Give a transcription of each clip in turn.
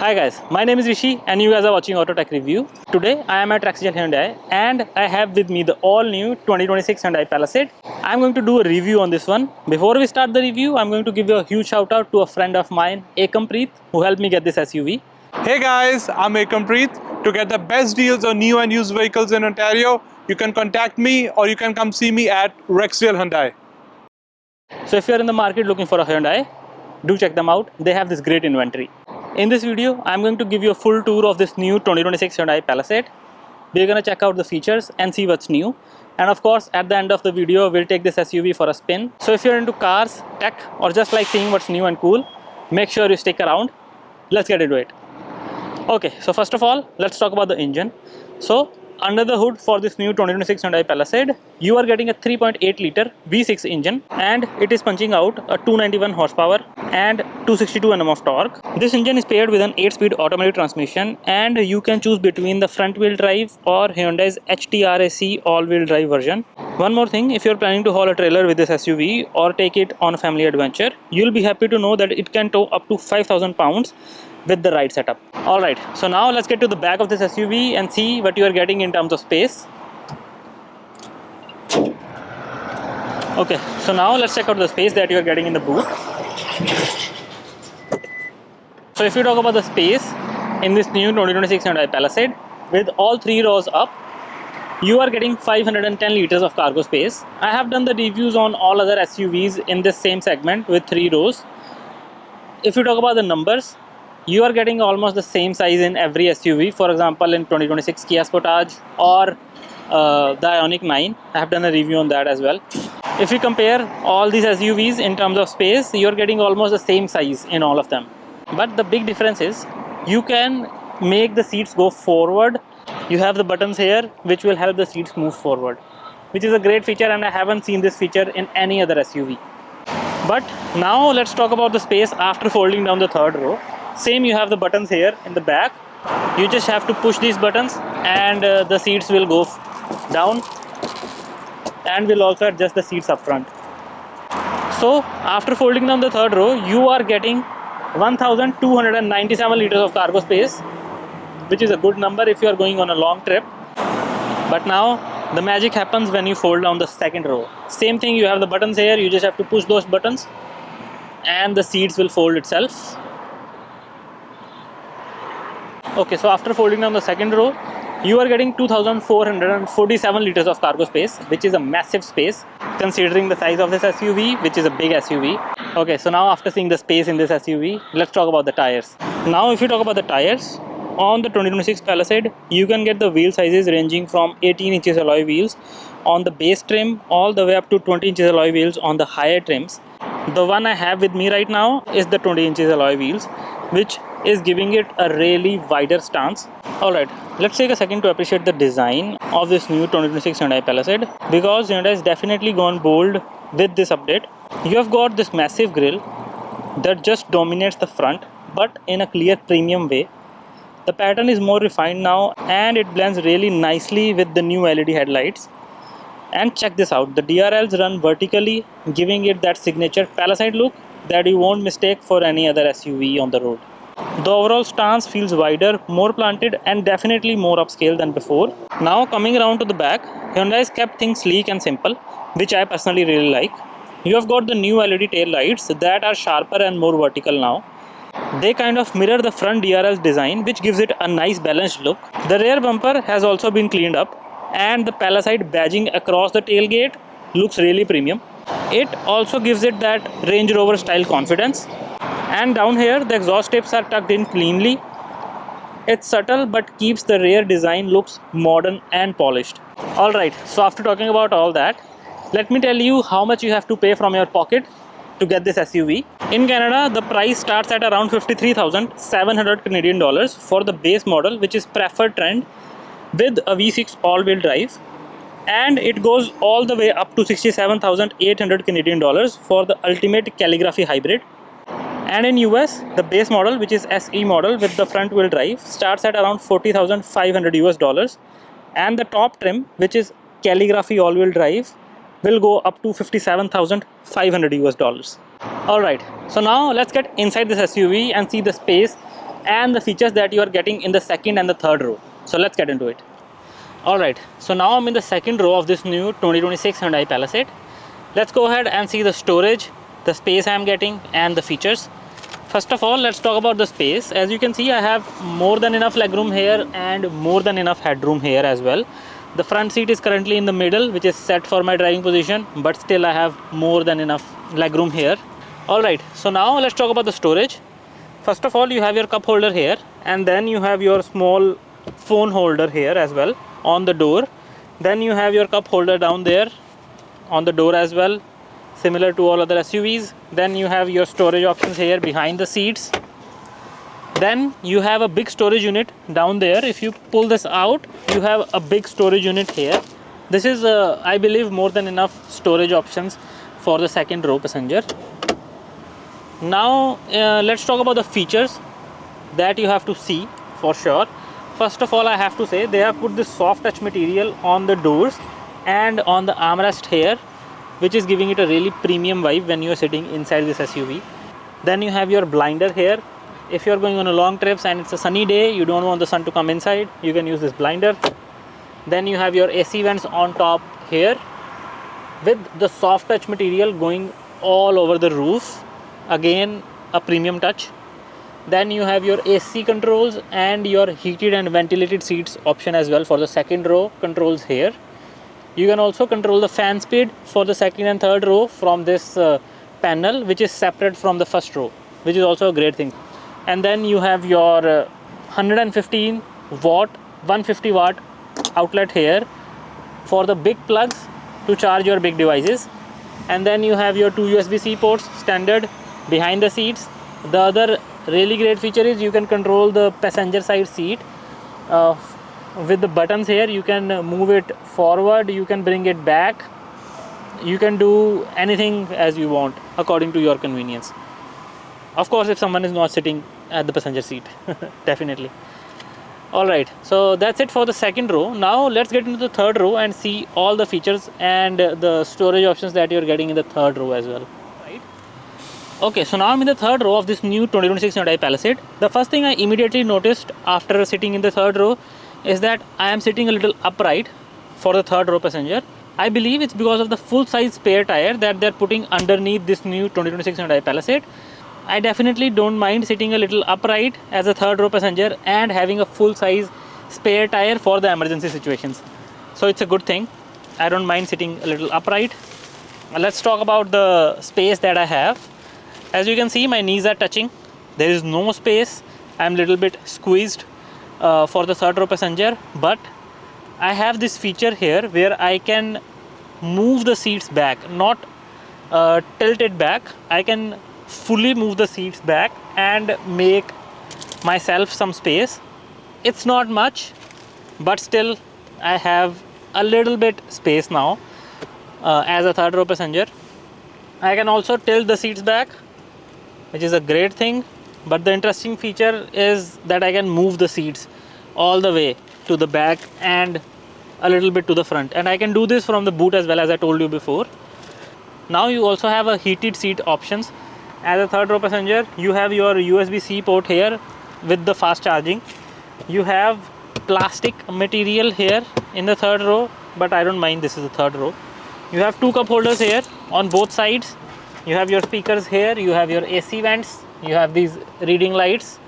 Hi guys, my name is Rishi and you guys are watching AutoTech review. Today I am at Rexial Hyundai and I have with me the all new 2026 Hyundai Palisade. I'm going to do a review on this one. Before we start the review, I'm going to give you a huge shout out to a friend of mine, Preet, who helped me get this SUV. Hey guys, I'm Preet. To get the best deals on new and used vehicles in Ontario, you can contact me or you can come see me at Rexial Hyundai. So if you're in the market looking for a Hyundai, do check them out. They have this great inventory. In this video, I'm going to give you a full tour of this new 2026 Hyundai Palisade. We're going to check out the features and see what's new. And of course, at the end of the video, we'll take this SUV for a spin. So if you're into cars, tech, or just like seeing what's new and cool, make sure you stick around. Let's get into it. Okay, so first of all, let's talk about the engine. So under the hood for this new 2026 Hyundai Palisade, you are getting a 3.8 liter V6 engine and it is punching out a 291 horsepower and 262 Nm of torque. This engine is paired with an 8-speed automatic transmission and you can choose between the front wheel drive or Hyundai's HTRAC all-wheel drive version. One more thing, if you're planning to haul a trailer with this SUV or take it on a family adventure, you'll be happy to know that it can tow up to 5,000 pounds with the right setup. Alright, so now let's get to the back of this SUV and see what you are getting in terms of space. Okay, so now let's check out the space that you are getting in the boot. So if you talk about the space in this new 2026 Hyundai Palisade, with all three rows up, you are getting 510 liters of cargo space. I have done the reviews on all other SUVs in this same segment with 3 rows. If you talk about the numbers, you are getting almost the same size in every SUV. For example, in 2026 Kia Sportage or the Ioniq 9, I have done a review on that as well. If you compare all these SUVs in terms of space, you are getting almost the same size in all of them. But the big difference is you can make the seats go forward. You have the buttons here which will help the seats move forward, which is a great feature, and I haven't seen this feature in any other SUV. But now let's talk about the space after folding down the third row. Same, you have the buttons here in the back. You just have to push these buttons and the seats will go down, and we'll also adjust the seats up front. So after folding down the third row, you are getting 1297 liters of cargo space, which is a good number if you are going on a long trip. But now the magic happens when you fold down the second row. Same thing, you have the buttons here, you just have to push those buttons and the seats will fold itself. Okay, so after folding down the second row, you are getting 2447 liters of cargo space, which is a massive space considering the size of this SUV, which is a big SUV. Okay, so now after seeing the space in this SUV, let's talk about the tires. Now if you talk about the tires, on the 2026 Palisade, you can get the wheel sizes ranging from 18 inches alloy wheels on the base trim all the way up to 20 inches alloy wheels on the higher trims. The one I have with me right now is the 20 inches alloy wheels, which is giving it a really wider stance. Alright, let's take a second to appreciate the design of this new 2026 Hyundai Palisade, because Hyundai has definitely gone bold with this update. You have got this massive grille that just dominates the front, but in a clear premium way. The pattern is more refined now and it blends really nicely with the new LED headlights. And check this out, the DRLs run vertically, giving it that signature Palisade look that you won't mistake for any other SUV on the road. The overall stance feels wider, more planted, and definitely more upscale than before. Now coming around to the back, Hyundai has kept things sleek and simple, which I personally really like. You have got the new LED tail lights that are sharper and more vertical now. They kind of mirror the front DRL's design, which gives it a nice balanced look. The rear bumper has also been cleaned up, and the Palisade badging across the tailgate looks really premium. It also gives it that Range Rover style confidence. And down here, the exhaust tips are tucked in cleanly. It's subtle but keeps the rear design looks modern and polished. Alright, so after talking about all that, let me tell you how much you have to pay from your pocket to get this SUV. In Canada, the price starts at around 53,700 Canadian dollars for the base model, which is preferred trend with a V6 all-wheel drive, and it goes all the way up to 67,800 Canadian dollars for the ultimate calligraphy hybrid. And in US, the base model, which is SE model with the front wheel drive, starts at around 40,500 US dollars, and the top trim, which is calligraphy all-wheel drive, will go up to 57,500 US dollars. Alright, so now let's get inside this SUV and see the space and the features that you are getting in the second and the third row. So let's get into it. Alright, so now I'm in the second row of this new 2026 Hyundai Palisade. Let's go ahead and see the storage, the space I'm getting, and the features. First of all, let's talk about the space. As you can see, I have more than enough legroom here and more than enough headroom here as well. The front seat is currently in the middle, which is set for my driving position, but still I have more than enough legroom here. Alright, so now let's talk about the storage. First of all, you have your cup holder here, and then you have your small phone holder here as well on the door. Then you have your cup holder down there on the door as well, similar to all other SUVs. Then you have your storage options here behind the seats. Then you have a big storage unit down there. If you pull this out, you have a big storage unit here. This is I believe more than enough storage options for the second row passenger. Now let's talk about the features that you have to see for sure. First of all, I have to say they have put this soft touch material on the doors and on the armrest here, which is giving it a really premium vibe when you are sitting inside this SUV. Then you have your blinder here. If you are going on a long trips and it's a sunny day, you don't want the sun to come inside, you can use this blinder. Then you have your AC vents on top here with the soft touch material going all over the roof. Again, a premium touch. Then you have your AC controls and your heated and ventilated seats option as well for the second row controls here. You can also control the fan speed for the second and third row from this panel, which is separate from the first row, which is also a great thing. And then you have your 115 watt 150 watt outlet here for the big plugs to charge your big devices. And then you have your two USB-C ports standard behind the seats. The other really great feature is you can control the passenger side seat with the buttons here. You can move it forward, you can bring it back, you can do anything as you want according to your convenience. Of course, if someone is not sitting at the passenger seat, definitely. Alright, so that's it for the second row. Now let's get into the third row and see all the features and the storage options that you're getting in the third row as well. Right. Okay, so now I'm in the third row of this new 2026 Hyundai Palisade. The first thing I immediately noticed after sitting in the third row is that I am sitting a little upright for the third row passenger. I believe it's because of the full size spare tire that they're putting underneath this new 2026 Hyundai Palisade. I definitely don't mind sitting a little upright as a third row passenger and having a full size spare tire for the emergency situations. So it's a good thing. I don't mind sitting a little upright. Let's talk about the space that I have. As you can see, my knees are touching. There is no space. I'm a little bit squeezed for the third row passenger, but I have this feature here where I can move the seats back, not tilt it back. I can fully move the seats back and make myself some space. It's not much, but still I have a little bit space now as a third row passenger. I can also tilt the seats back, which is a great thing, but the interesting feature is that I can move the seats all the way to the back and a little bit to the front, and I can do this from the boot as well, as I told you before. Now you also have a heated seat options. As a third row passenger, you have your USB-C port here with the fast charging. You have plastic material here in the third row, but I don't mind, this is the third row. You have two cup holders here on both sides. You have your speakers here, you have your AC vents, you have these reading lights.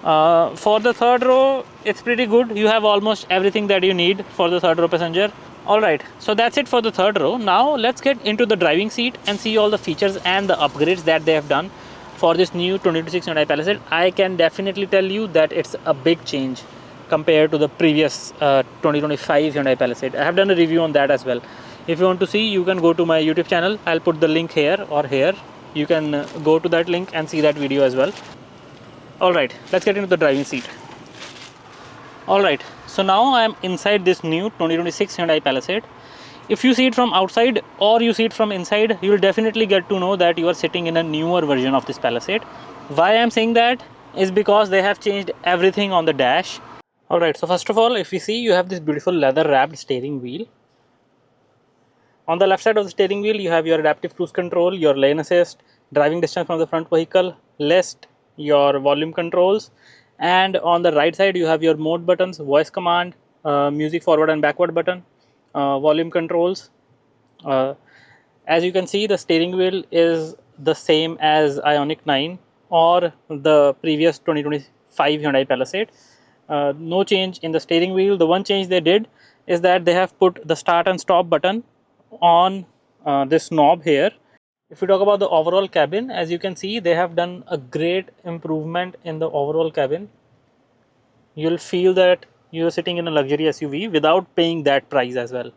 For the third row, it's pretty good. You have almost everything that you need for the third row passenger. Alright, so that's it for the third row. Now let's get into the driving seat and see all the features and the upgrades that they have done for this new 2026 Hyundai Palisade. I can definitely tell you that it's a big change compared to the previous 2025 Hyundai Palisade. I have done a review on that as well. If you want to see, you can go to my YouTube channel. I'll put the link here or here. You can go to that link and see that video as well. Alright, let's get into the driving seat. Alright, so now I am inside this new 2026 Hyundai Palisade. If you see it from outside or you see it from inside, you will definitely get to know that you are sitting in a newer version of this Palisade. Why I am saying that is because they have changed everything on the dash. Alright, so first of all, if you see, you have this beautiful leather wrapped steering wheel. On the left side of the steering wheel, you have your adaptive cruise control, your lane assist, driving distance from the front vehicle, list, your volume controls, And on the right side you have your mode buttons, voice command, music forward and backward button, volume controls. As you can see, the steering wheel is the same as Ioniq 9 or the previous 2025 Hyundai Palisade. No change in the steering wheel. The one change they did is that they have put the start and stop button on this knob here. If we talk about the overall cabin, as you can see, they have done a great improvement in the overall cabin. You'll feel that you're sitting in a luxury SUV without paying that price as well.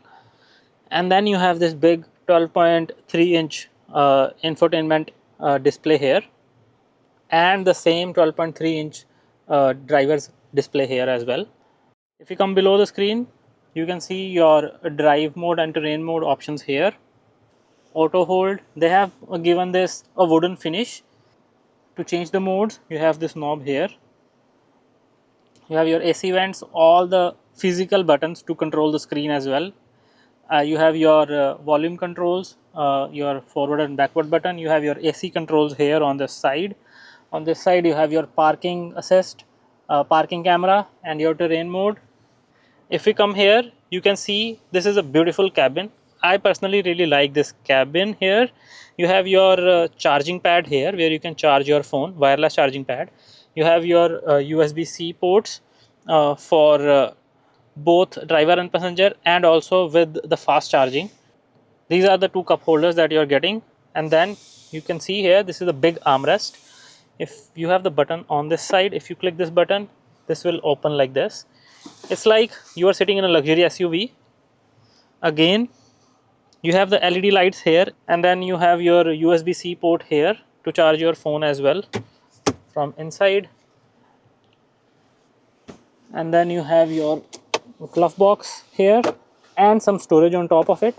And then you have this big 12.3-inch infotainment display here, and the same 12.3-inch driver's display here as well. If you come below the screen, you can see your drive mode and terrain mode options here. Auto hold, they have given this a wooden finish. To change the modes, you have this knob here. You have your AC vents, all the physical buttons to control the screen as well. You have your volume controls, your forward and backward button. You have your AC controls here on this side. On this side you have your parking assist, parking camera, and your terrain mode. If we come here, you can see this is a beautiful cabin. I personally really like this cabin here. You have your charging pad here where you can charge your phone, wireless charging pad. You have your USB-C ports for both driver and passenger, and also with the fast charging. These are the two cup holders that you are getting. And then you can see here, this is a big armrest. If you have the button on this side, if you click this button, this will open like this. It's like you are sitting in a luxury SUV. Again, you have the LED lights here, and then you have your USB-C port here to charge your phone as well from inside. And then you have your glove box here and some storage on top of it.